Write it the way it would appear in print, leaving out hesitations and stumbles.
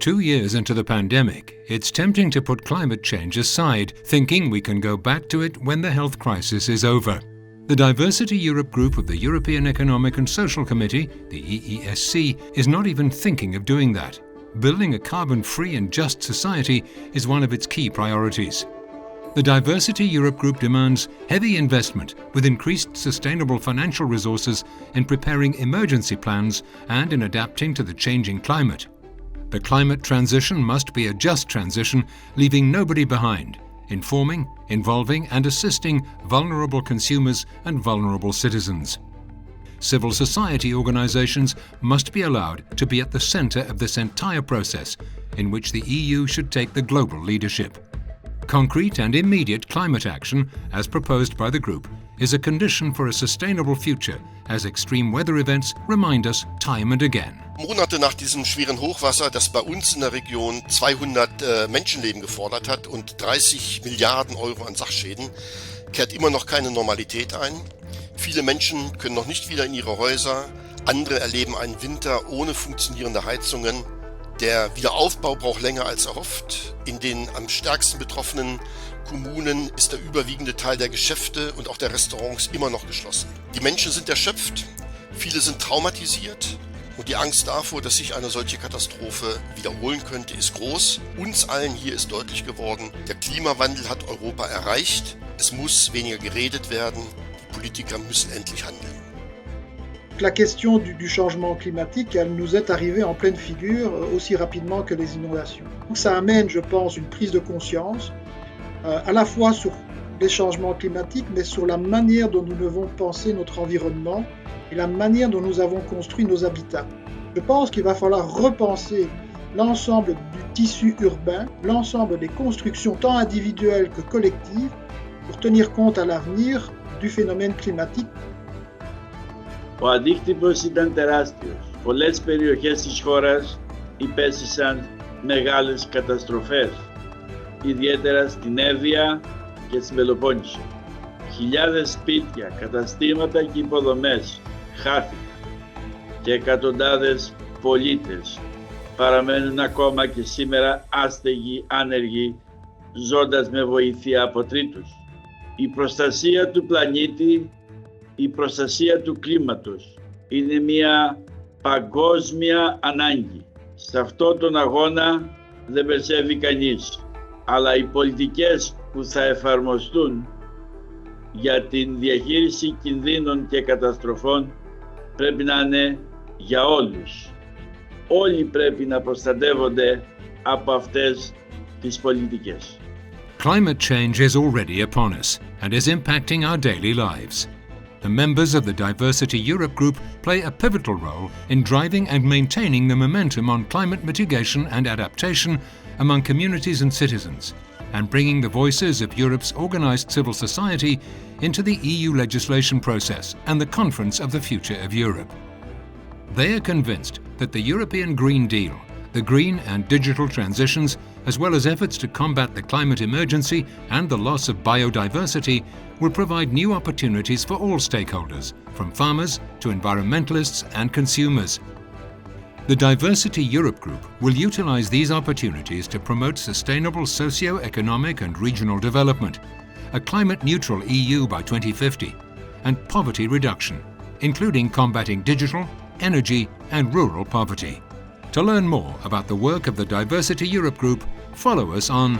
2 years into the pandemic, it's tempting to put climate change aside, thinking we can go back to it when the health crisis is over. The Diversity Europe group of the European Economic and Social Committee, the EESC, is not even thinking of doing that. Building a carbon-free and just society is one of its key priorities. The Diversity Europe group demands heavy investment with increased sustainable financial resources in preparing emergency plans and in adapting to the changing climate. The climate transition must be a just transition, leaving nobody behind, informing, involving and assisting vulnerable consumers and vulnerable citizens. Civil society organisations must be allowed to be at the centre of this entire process, in which the EU should take the global leadership. Concrete and immediate climate action, as proposed by the group, is a condition for a sustainable future, as extreme weather events remind us time and again. Monate nach diesem schweren Hochwasser, das bei uns in der Region 200 Menschenleben gefordert hat und 30 Milliarden Euro an Sachschäden, kehrt immer noch keine Normalität ein. Viele Menschen können noch nicht wieder in ihre Häuser, andere erleben einen Winter ohne funktionierende Heizungen. Der Wiederaufbau braucht länger als erhofft. In den am stärksten betroffenen Kommunen ist der überwiegende Teil der Geschäfte und auch der Restaurants immer noch geschlossen. Die Menschen sind erschöpft, viele sind traumatisiert und die Angst davor, dass sich eine solche Katastrophe wiederholen könnte, ist groß. Uns allen hier ist deutlich geworden, der Klimawandel hat Europa erreicht. Es muss weniger geredet werden, die Politiker müssen endlich handeln. La question du changement climatique, elle nous est arrivée en pleine figure aussi rapidement que les inondations. Donc ça amène, je pense, une prise de conscience à la fois sur les changements climatiques, mais sur la manière dont nous devons penser notre environnement et la manière dont nous avons construit nos habitats. Je pense qu'il va falloir repenser l'ensemble du tissu urbain, l'ensemble des constructions tant individuelles que collectives, pour tenir compte à l'avenir du phénomène climatique. Ο αντίκτυπος ήταν τεράστιος. Πολλές περιοχές της χώρας υπέστησαν μεγάλες καταστροφές, ιδιαίτερα στην Εύβοια και στην Πελοπόννησο. Χιλιάδες σπίτια, καταστήματα και υποδομές χάθηκαν και εκατοντάδες πολίτες παραμένουν ακόμα και σήμερα άστεγοι, άνεργοι, ζώντας με βοήθεια από τρίτους. Η προστασία του πλανήτη, η προστασία του κλίματος είναι μια παγκόσμια ανάγκη. Σε αυτόν τον αγώνα δεν περισσεύει κανείς, αλλά οι πολιτικές που θα εφαρμοστούν για την διαχείριση κινδύνων και καταστροφών πρέπει να είναι για όλους. Όλοι πρέπει να προστατεύονται από αυτές τις πολιτικές. Climate change is already upon us and is impacting our daily lives. The members of the Diversity Europe group play a pivotal role in driving and maintaining the momentum on climate mitigation and adaptation among communities and citizens, and bringing the voices of Europe's organised civil society into the EU legislation process and the Conference of the Future of Europe. They are convinced that the European Green Deal, the green and digital transitions, as well as efforts to combat the climate emergency and the loss of biodiversity, will provide new opportunities for all stakeholders, from farmers to environmentalists and consumers. The Diversity Europe group will utilise these opportunities to promote sustainable socio-economic and regional development, a climate-neutral EU by 2050, and poverty reduction, including combating digital, energy and rural poverty. To learn more about the work of the Diversity Europe group, follow us on